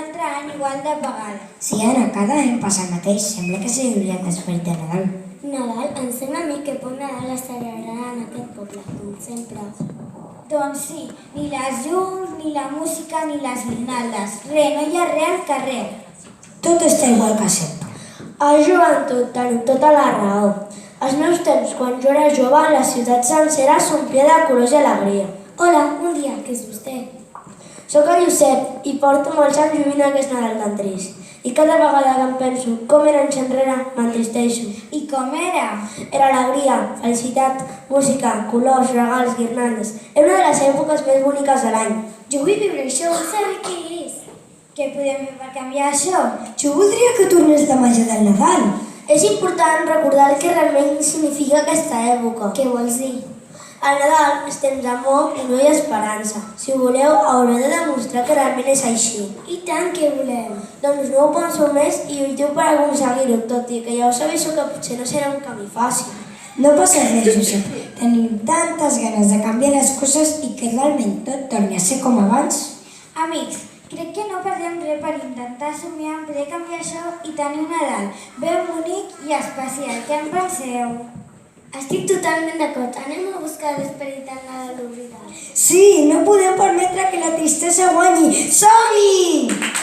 altre any igual de pagada. Sí, Anna, cada any passa el mateix. Sembla que s'ha oblidat l'esperit de Nadal. Nadal, em sembla a mi que poc Nadal es celebrarà en aquest poble, com sempre. Doncs sí, ni les llums, ni la música, ni les guirnaldes. Res, no hi ha res al carrer. Tot està igual que sempre. El joventut teniu tota la raó. Als meus temps, quan jo era jove, la ciutat sencera s'omplia de colors i alegria. Hola, un dia, què és vostè? Soc el Josep i porto molts anys vivint aquest Nadal tan trist. I cada vegada que em penso com era anys enrere, m'entristeixo. I com era? Era alegria, felicitat, música, colors, regals, guirnaldes. Era una de les èpoques més boniques de l'any. Jo vull viure això, vull saber què és. Què podem fer per canviar això? Jo voldria que tornés la màgia del Nadal. És important recordar el que realment significa aquesta època. Què vols dir? Al Nadal és temps d'amor i no hi ha esperança. Si ho voleu, haureu de demostrar que realment és així. I tant que volem. Doncs no ho penso més i lluiteu per aconseguir-ho, tot i que ja us aviso que potser no serà un camí fàcil. No passa res, Josep. Tenim tantes ganes de canviar les coses i que realment tot torni a ser com abans. Amics, crec que no perdem res per intentar somiar en poder canviar això i tenir un Nadal ben bonic i especial. Què en penseu? Estic totalment d'acord. Anem a buscar l'esperit del Nadal oblidat. Sí, no podem permetre que la tristesa guanyi. Som-hi!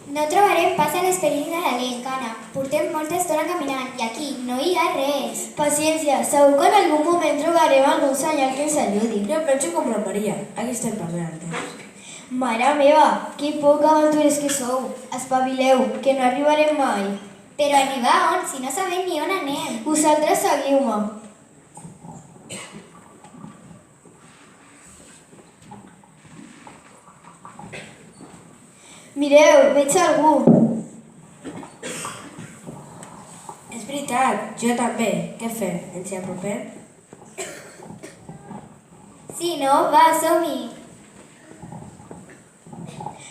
No trobarem pas a l'esperit nadalenc, Anna. Portem molta estona caminant i aquí no hi ha res. Paciència, segur que en algun moment trobarem algun senyal que ens ajudi. Jo penso com la Maria. Aquí estem perdent el temps. Mare meva, que poc aventures que sou. Espavileu, que no arribarem mai. Però arribar on, si no sabem ni on anem? Vosaltres seguiu-me. Mireu, veig algú. És veritat, jo també. Què fem? Ens hi apropem? Sí, no? Va, som-hi.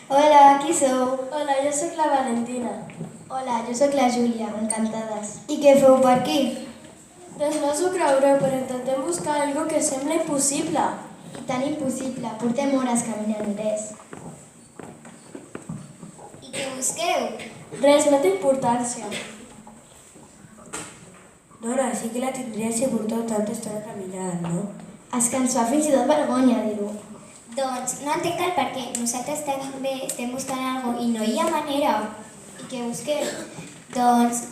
Hola, qui sou? Hola, jo sóc la Valentina. Hola, jo sóc la Júlia, encantades. I què feu per aquí? Doncs no us ho creureu, però intentem buscar algo que sembla impossible. I tan impossible, portem hores caminant res. I què busqueu? Res, no té importància. Dora, sí que la tindria si porteu tanta estona caminant, no? És que ens fa fins i tot vergonya dir-ho. Doncs no entenc el per què. Nosaltres també estem buscant alguna i no hi ha manera. I què busqueu? Doncs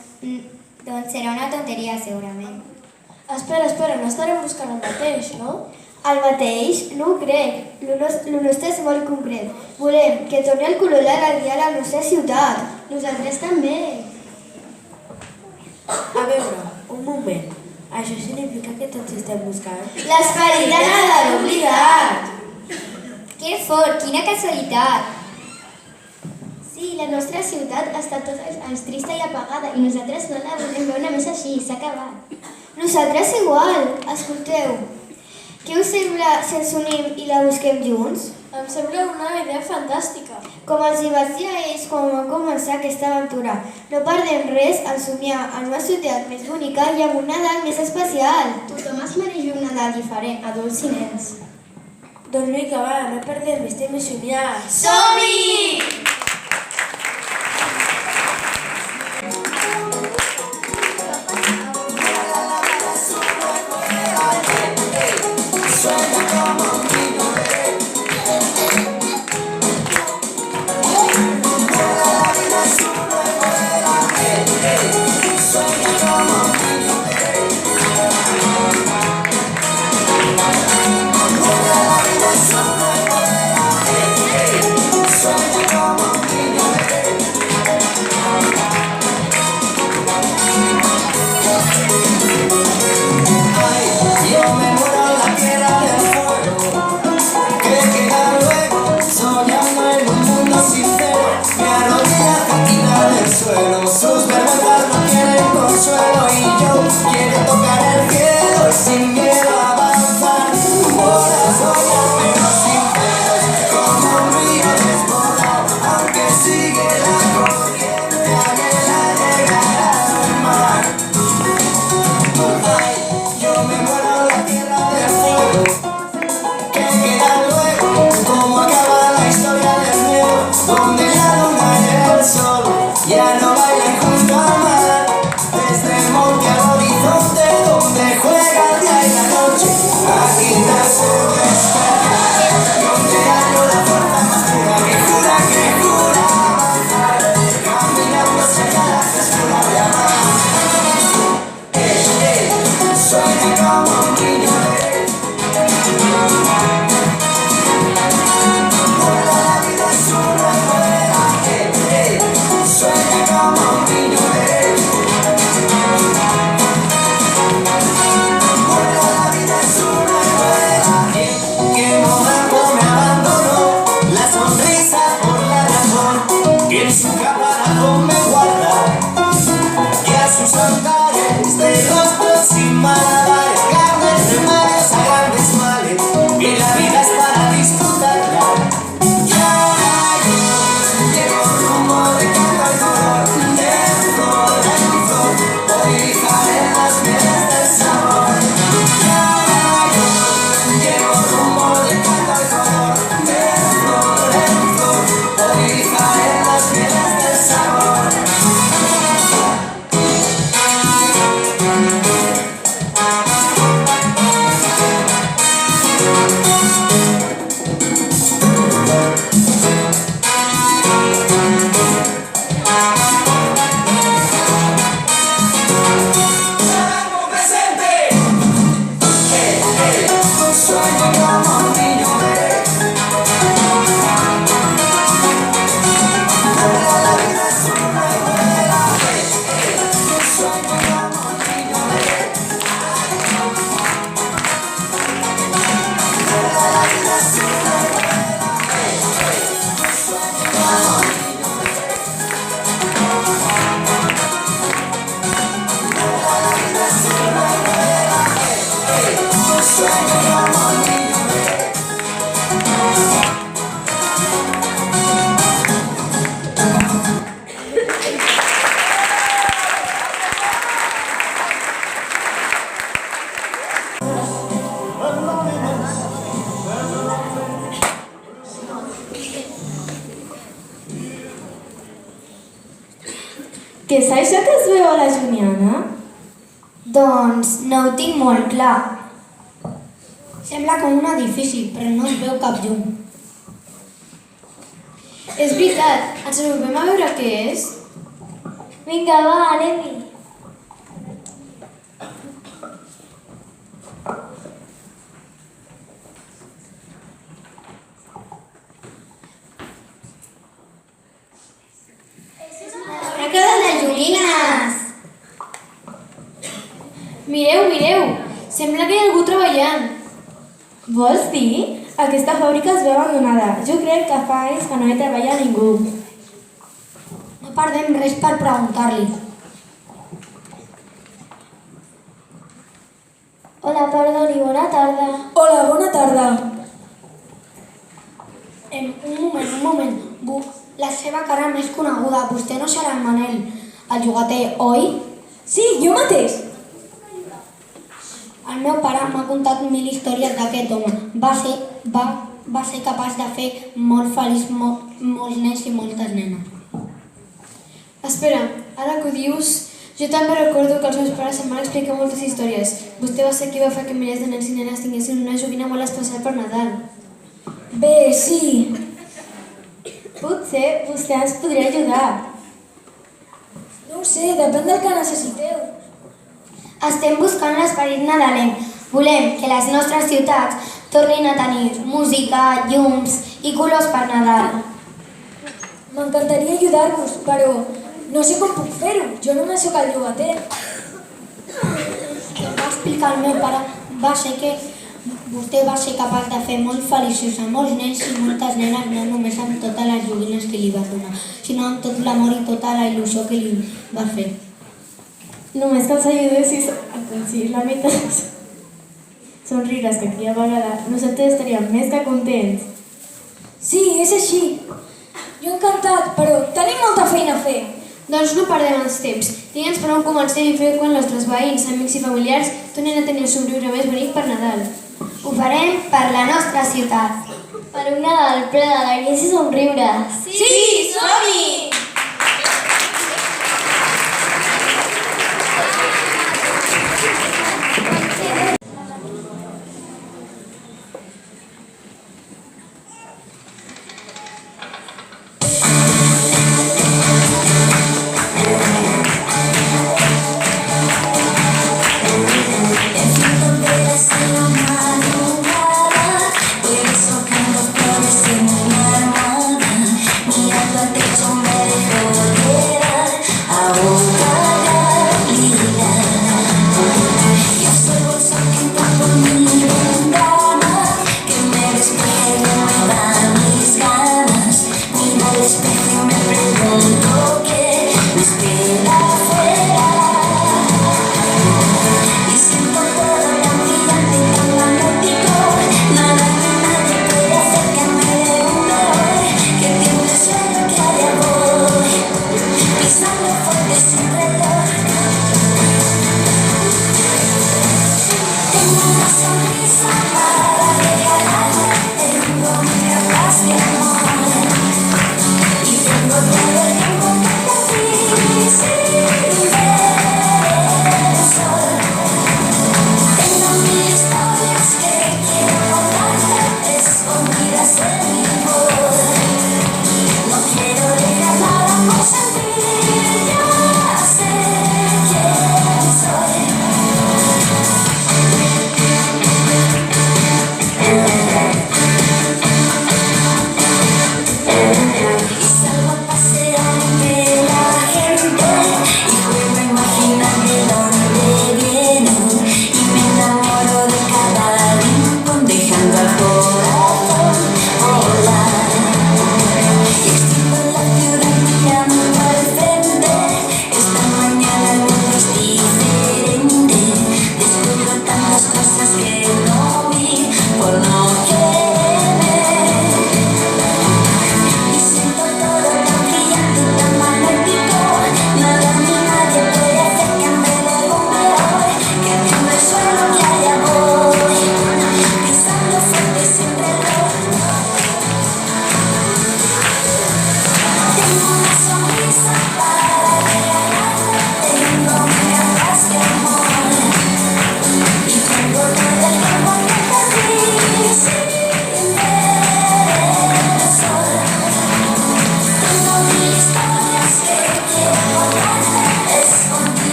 serà una tonteria, segurament. Espera, no estarem buscant el mateix, no? El mateix? No ho crec. Lo nostre és molt concret. Volem que torni el color de la dia a la nostra ciutat. Nosaltres també. A veure, un moment. Això significa que tots estem buscant? L'esperit de Nadal oblidat. Que fort, quina casualitat! Sí, la nostra ciutat està tot anys trista i apagada i nosaltres no la volem veure més així, s'ha acabat. Nosaltres igual. Escolteu, què us sembla si ens unim i la busquem junts? Em sembla una idea fantàstica. Com els hi vaig dir a ells quan vam començar aquesta aventura, no perdem res en somiar en una ciutat més bonica i amb un Nadal més especial. Tothom es mereix un Nadal diferent, adults i nens. Doncs vinga, va, no perdem més temps i somiar. Som-hi! Sus vergüenzas no tienen consuelo y yo quiero tocar el cielo y sin miedo avanzar. Por eso pero sin pelos, como un río desbordado, aunque sigue la corriente, anhela llegar al mar. Ay, yo me muero en la tierra del fuego. sueño como un niño rey. Què és això que es veu a la Juniana? Doncs no ho tinc molt clar. Sembla com un edifici, però no es veu cap llum. És veritat, ens apropem a veure què és? Vinga, va, anem-hi. La casa de les joguines! Mireu, mireu! Sembla que hi ha algú treballant. Vols dir? Aquesta fàbrica es veu abandonada. Jo crec que fa anys que no hi treballa ningú. No perdem res per preguntar-li. Hola, perdoni, bona tarda. Hola, bona tarda. Un moment. La seva cara més coneguda. Vostè no serà el Manel, el jugater, oi? Sí, jo mateix. El meu pare m'ha contat 1000 històries d'aquest home. Va ser capaç de fer molt feliç molts nens i moltes nenes. Espera, ara que ho dius, jo també recordo que els meus pares em van explicar moltes històries. Vostè va ser qui va fer que milers de nens i nenes tinguessin una joguina molt especial per Nadal. Bé, sí. Potser vostè ens podria ajudar. No ho sé, depèn del que necessiteu. Estem buscant l'esperit nadalenc. Volem que les nostres ciutats tornin a tenir música, llums i colors per Nadal. M'encantaria ajudar-vos, però no sé com puc fer-ho. Jo només sóc el llogater. El que em va explicar el meu pare va ser que vostè va ser capaç de fer molt feliços a molts nens i moltes nenes, no només amb totes les joguines que li va donar, sinó amb tot l'amor i tota la il·lusió que li va fer. Només que els ajudessis a aconseguir la meitat. Somriures que aquella vegada nosaltres estaríem més que contents. Sí, és així. Jo encantat, però tenim molta feina a fer. Doncs no perdem els temps. Digue'ns per on comencem i fer quan els nostres veïns, amics i familiars tornin a tenir el somriure més bonic per Nadal. Ho farem per la nostra ciutat. Per un Nadal ple d'alegries i somriures. Sí, som-hi! Mirando al techo me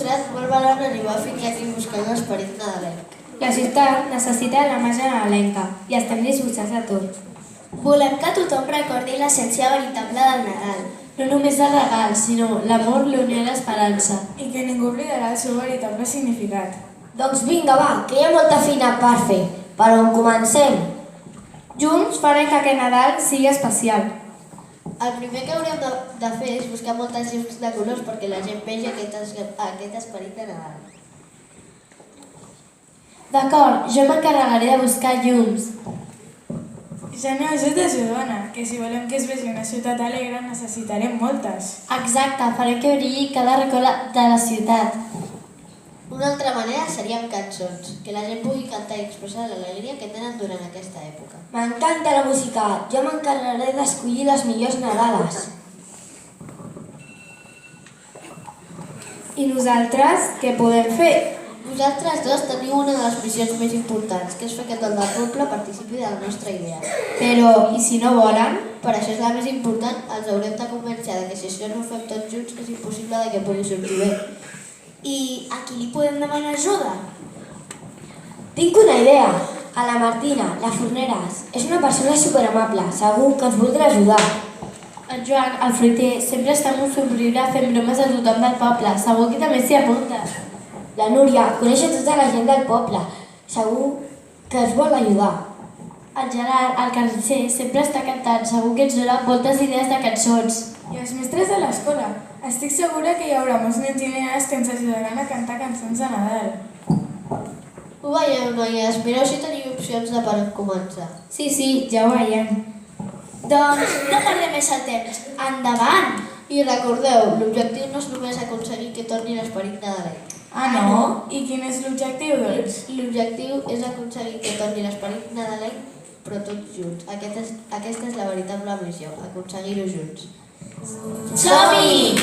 demostrat molt valor en arribar fins aquí buscant l'esperit nadalenc. La ciutat necessita la màgia nadalenca i estem disposats a tot. Volem que tothom recordi l'essència veritable del Nadal. No només el regal, sinó l'amor, la unió i l'esperança. I que ningú oblidarà el seu veritable significat. Doncs vinga, va, que hi ha molta feina per fer. Per on comencem? Junts farem que aquest Nadal sigui especial. El primer que hauríem de fer és buscar moltes llums de colors perquè la gent vegi aquest esperit de Nadal. D'acord, jo m'encarregaré de buscar llums. Ja n'hi ajuda, Judona, que si volem que es vegi una ciutat alegre necessitarem moltes. Exacte, farem que brilli cada racó de la ciutat. Una altra manera seria amb cançons, que la gent pugui cantar i expressar l'alegria que tenen durant aquesta època. M'encanta la música. Jo m'encarregaré d'escollir les millors Nadales. I nosaltres, què podem fer? Vosaltres dos teniu una de les missions més importants, que és fer que tot el poble participi de la nostra idea. Però, i si no volen? Per això és la més important, els haurem de convèncer de que si això no ho fem tots junts és impossible de que pugui sortir bé. I a qui li podem demanar ajuda? Tinc una idea. A la Martina, la Forneres. És una persona superamable. Segur que ens voldrà ajudar. En Joan, el fruiter, sempre està molt somriure fent bromes a tothom del poble. Segur que també s'hi apunta. La Núria coneix a tota la gent del poble. Segur que ens vol ajudar. El Gerard, el carnisser, sempre està cantant. Segur que ens dona moltes idees de cançons. I els mestres de l'escola. Estic segura que hi haurà molts nens i nenes que ens ajudaran a cantar cançons de Nadal. Ho veieu, noies? Mireu si teniu opcions de per on començar. Sí, ja ho veiem. Doncs no perdem més el temps. Endavant! I recordeu, l'objectiu no és només aconseguir que torni l'esperit nadalenc. Ah, no? I quin és l'objectiu, doncs? L'objectiu és aconseguir que torni l'esperit nadalenc, però tots junts. Aquesta és la veritable missió, aconseguir-ho junts. Som-hi!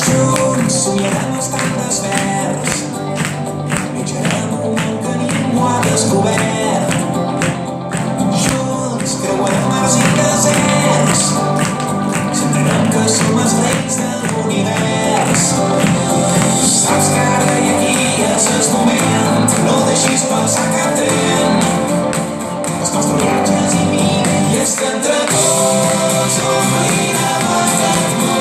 Junts somiarem estant desperts, viatjarem un món que ningú ha descobert. Junts creuarem mars i deserts, sentirem que som els reis de l'univers. Saps que ara i aquí és el moment, no deixis passar cap tren. Els nostres viatges i vida i és que entre tots omplim aquest món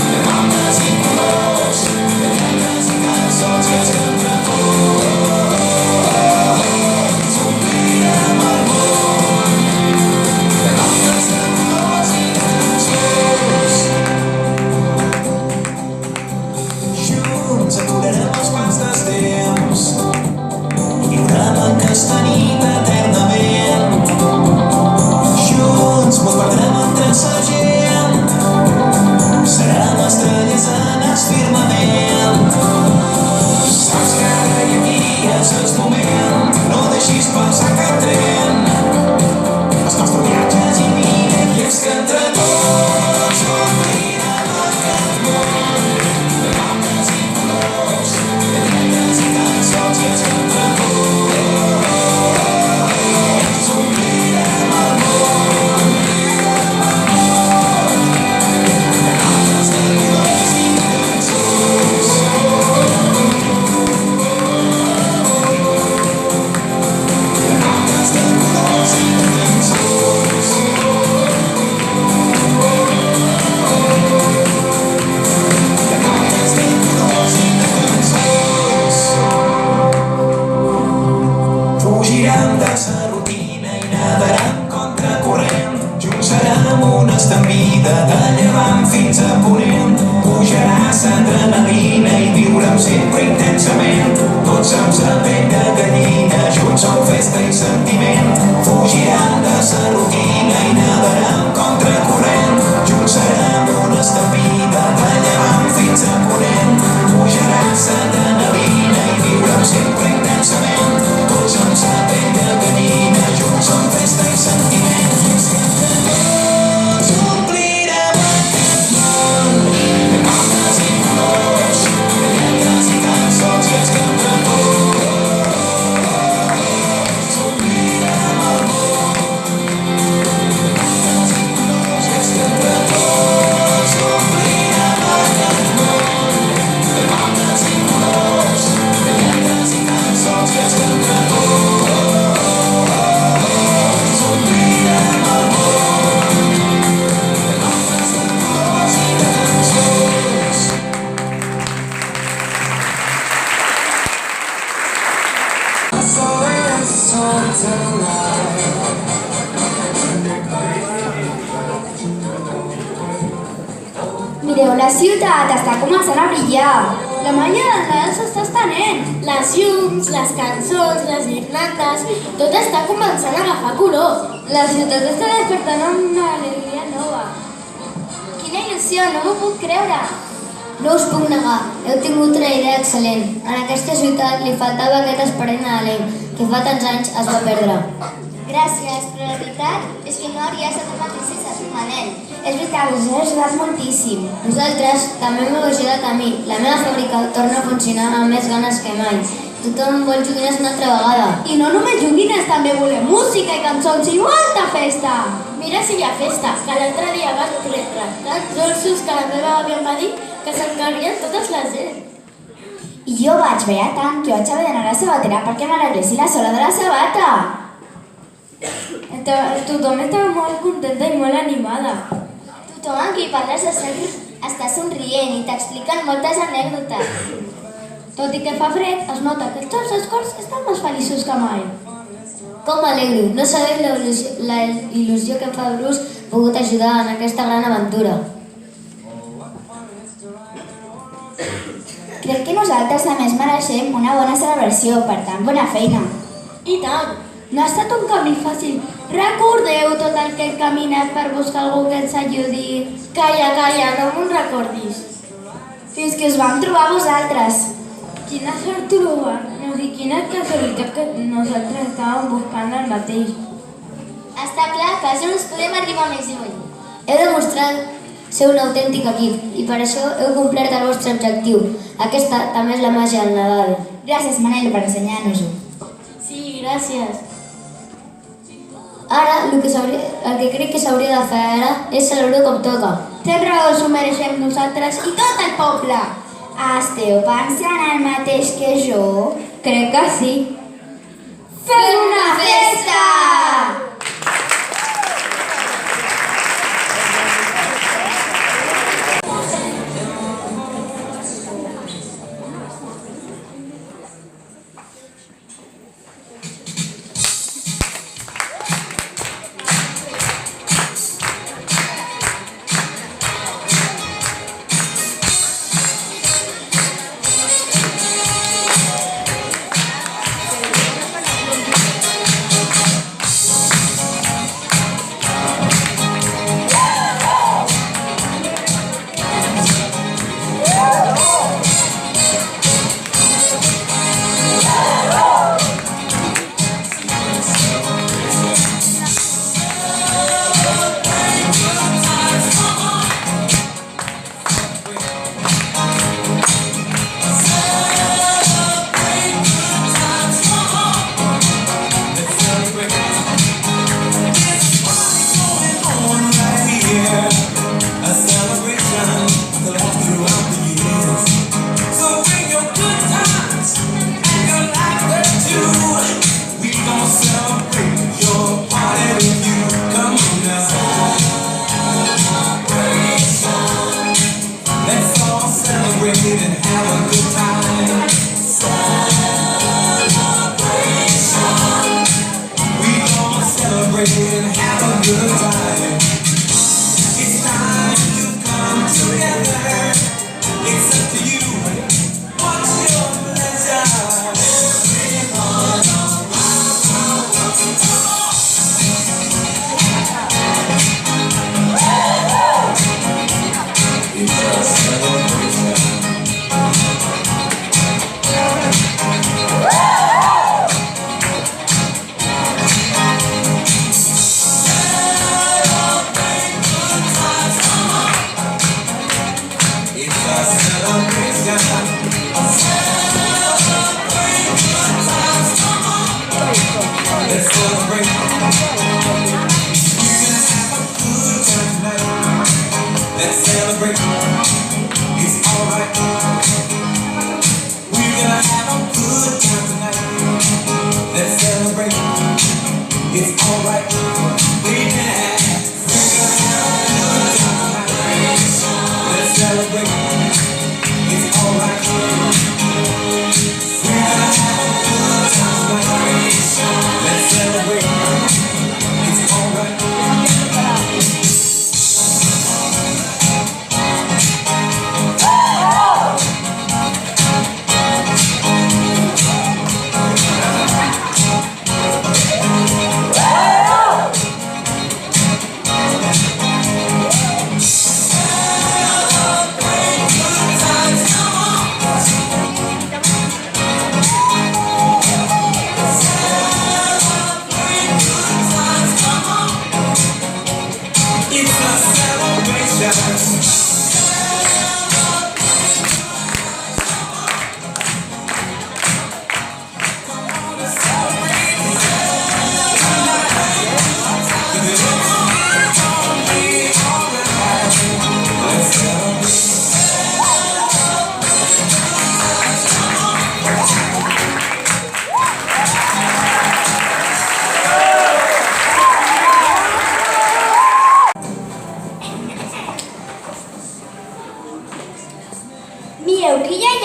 de bandes i colors, de lletres i cançons, i és que entre tots omplim el món de bandes, de colors i cançons. Mireu la ciutat, està començant a brillar. La malla del Nadal s'està estenent. Les llums, les cançons, les guirlandes, tot està començant a agafar color. La ciutat està despertant amb una alegria nova. Quina il·lusió, no m'ho puc creure. No us puc negar, heu tingut una idea excel·lent. En aquesta ciutat li faltava aquest esperit nadalenc que fa tants anys es va perdre. Gràcies, però la veritat és que no hauria estat el mateix sense tu, Manel. És veritat, us he ajudat moltíssim. Vosaltres també m'heu ajudat a mi. La meva fàbrica torna a funcionar amb més ganes que mai. Tothom vol joguines una altra vegada. I no només joguines, també volem música i cançons i molta festa. Mira si hi ha festa, que l'altre dia vas treure tants dolços que la meva àvia em va dir que s'encarrien totes les gent. I jo vaig veure tant que vaig haver d'anar a la sabatera perquè m'arreglessi la sola de la sabata. Tothom estava molt contenta i molt animada. Tothom amb qui parles està somrient i t'expliquen moltes anècdotes. Tot i que fa fred, es nota que tots els cors estan més feliços que mai. Com m'alegro, no sabeu la il·lusió que em fa haver-vos pogut ajudar en aquesta gran aventura. Crec que nosaltres a més mereixem una bona celebració per tan bona feina. I tant! No ha estat un camí fàcil. Recordeu tot el que hem caminat per buscar algú que ens ajudi. Calla, no m'ho recordis. Fins que us vam trobar vosaltres. Quina sort trobar, no sé quina casualitat que nosaltres estàvem buscant el mateix. Està clar que junts podem arribar més lluny. Heu demostrat ser un autèntic equip i per això heu complert el vostre objectiu. Aquesta també és la màgia del Nadal. Gràcies, Manel, per ensenyar-nos-ho. Sí, gràcies. Ara, el que crec que s'hauria de fer ara és celebrar com toca. Tens raó, s'ho mereixem nosaltres i tot el poble. Esteu pensant el mateix que jo? Crec que sí. Fem una festa!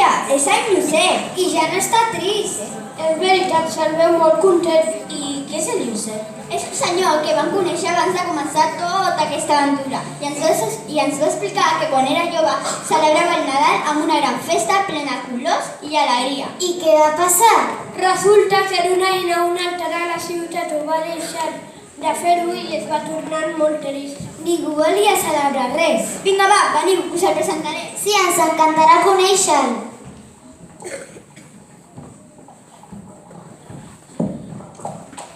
Mira, és en Josep i ja no està trist. És veritat, se'l veu molt content. I què és el Josep? És un senyor que vam conèixer abans de començar tota aquesta aventura i ens va explicar que quan era jove celebrava el Nadal amb una gran festa plena de colors i alegria. I què va passar? Resulta que d'una i una altra la ciutat ho va deixar de fer-ho i es va tornar molt trist. Ningú volia celebrar res. Vinga, va, veniu, us el presentaré. Sí, ens encantarà conèixer-lo.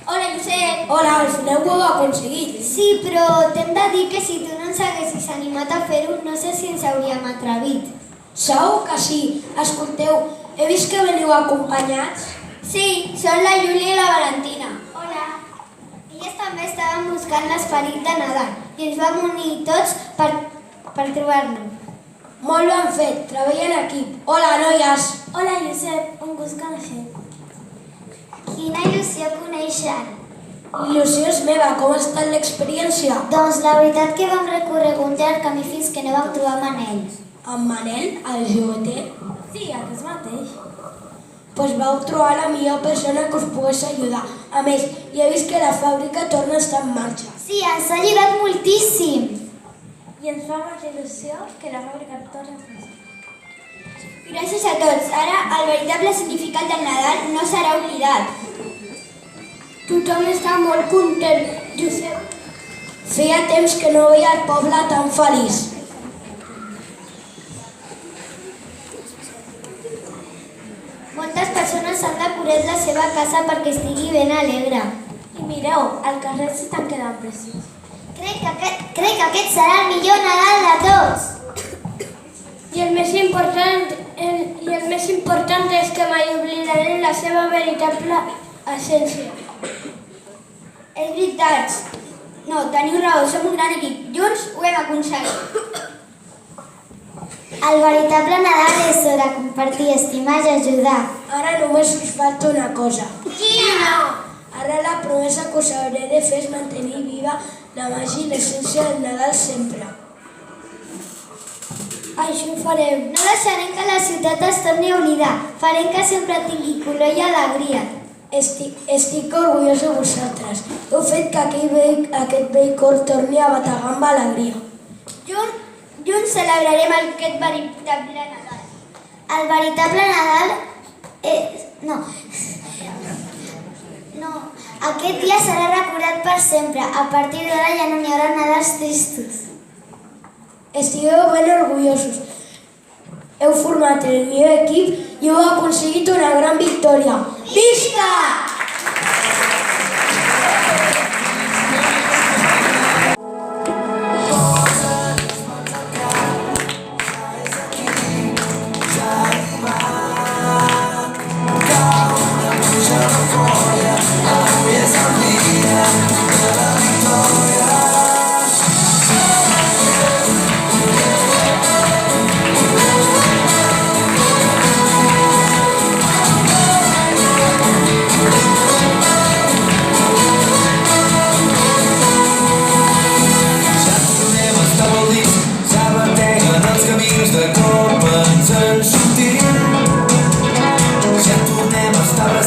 Hola, Josep. Hola, al final ho heu aconseguit. Sí, però t'hem de dir que si tu no ens haguessis animat a fer-ho, no sé si ens hauríem atrevit. Segur que sí. Escolteu, he vist que veniu acompanyats. Sí, són la Júlia i la Valentina. Hola. Elles també estaven buscant l'esperit de Nadal i ens vam unir tots per trobar-nos. Molt ben fet, treball en equip. Hola, noies. Hola, Josep, un gust conèixer. Quina il·lusió conèixer. Il·lusió és meva, com ha estat l'experiència? Doncs la veritat que vam recórrer un llarg camí fins que no vam trobar Manel. En Manel, el jogueter? Sí, aquest mateix. Doncs vau trobar la millor persona que us pogués ajudar. A més, ja he vist que la fàbrica torna a estar en marxa. Sí, ens ha ajudat moltíssim. I ens fa molta il·lusió que la fàbrica torni a funcionar. Gràcies a tots. Ara el veritable significat del Nadal no serà oblidat. Tothom està molt content, Josep. Feia temps que no veia el poble tan feliç. Moltes persones han decorat la seva casa perquè estigui ben alegre. I mireu, el carrer s'estan quedant preciós. Crec que aquest serà el millor Nadal de tots. I el més important és que mai oblidarem la seva veritable essència. És veritat. No, teniu raó, som un gran equip. Junts ho hem aconseguit. El veritable Nadal és sobre compartir, estimar i ajudar. Ara només us falta una cosa. Quina? Ara la promesa que us hauré de fer és mantenir viva la màgia i l'essència del Nadal sempre. Això ho farem. No deixarem que la ciutat es torni a oblidar. Farem que sempre tingui color i alegria. Estic orgullós de vosaltres. Heu fet que aquest vell cor torni a bategar amb alegria. Junts celebrarem aquest veritable Nadal. El veritable Nadal No, aquest dia serà recordat per sempre. A partir d'ara ja no n'hi haurà Nadals tristos. Estigueu ben orgullosos. Heu format el millor equip i heu aconseguit una gran victòria. Visca!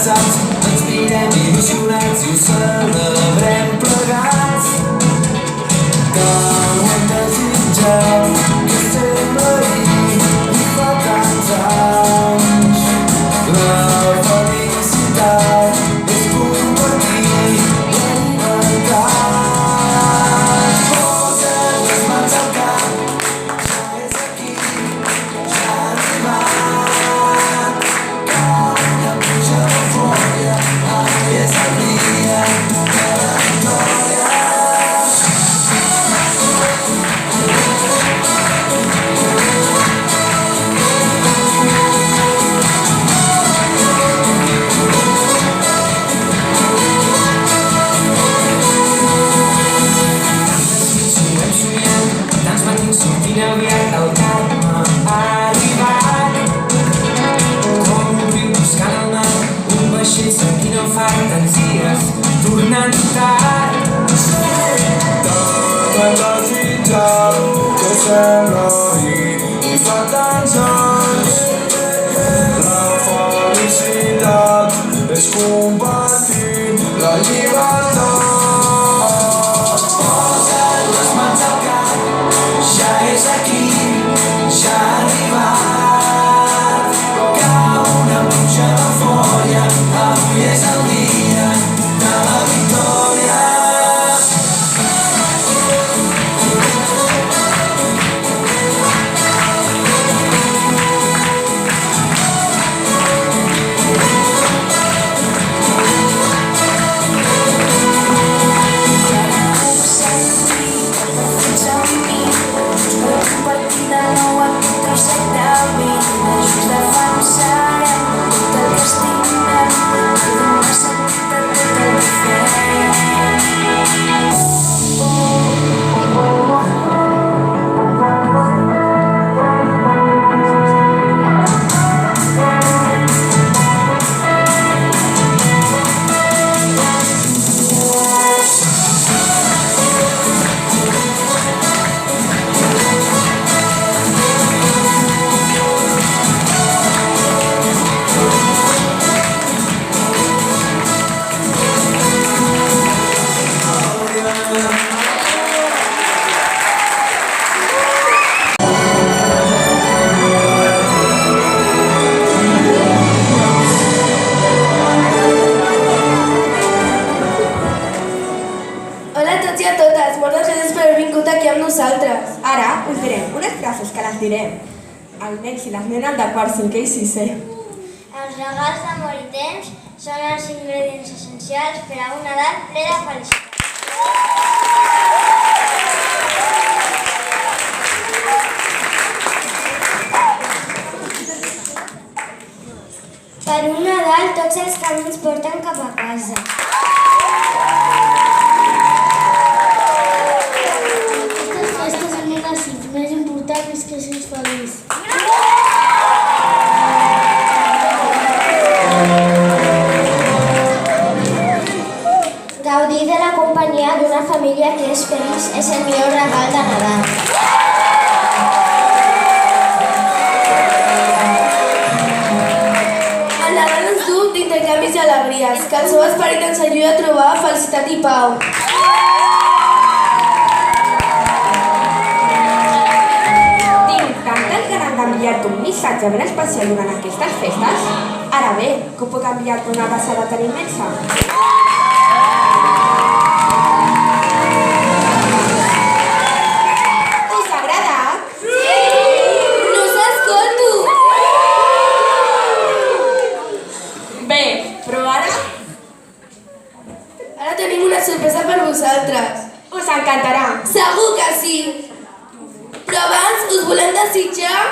Ens mirem il·lusionats i ho celebrem plegats. Que ho hem desitjat, que estem ahir i fa tants anys. La felicitat és compartir la llibertat. Posa't les mans al cap, ja és aquí, ja ha arribat. Cau una pluja d'eufòria, avui és el dia de la victòria. Tants matins sortint aviat el camp ha arribat. Com un riu buscant el mar, un vaixell sentint el far, tants dies tornant tard. Tan desitjat que sembla ahir i fa tants anys. compartir la llibertat. Posa't les mans al cap, ja és aquí, ja ha arribat. Cau una pluja d'eufòria, avui és el dia de la victòria. Hola a tots i a totes, moltes gràcies per haver vingut aquí amb nosaltres. Ara us direm unes frases que les direm als nens i les nenes de quart, cinquè i sisè. Els regals d'amor i temps són els ingredients essencials per a un Nadal ple de felicitat. Per un Nadal tots els camins porten cap a casa. Aquestes festes són un desig, més important és que siguis feliç. Gaudir de la companyia d'una família que és feliç és el millor regal de Nadal. El Nadal ens du d'intercanvis i alegries, que el seu esperit ens ajuda a trobar felicitat i pau. Tinc tantes ganes d'enviar-te un missatge ben especial durant aquestes festes. Ara bé, com puc enviar-te una abraçada tan immensa? Us ha agradat? No s'escolto! Bé, però ara Ara tenim una sorpresa per vosaltres. us encantarà. Segur que sí! Però abans us volem desitjar...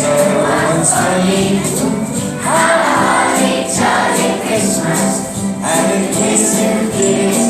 everyone's funny. Holly, jolly Christmas, and a kiss and kiss.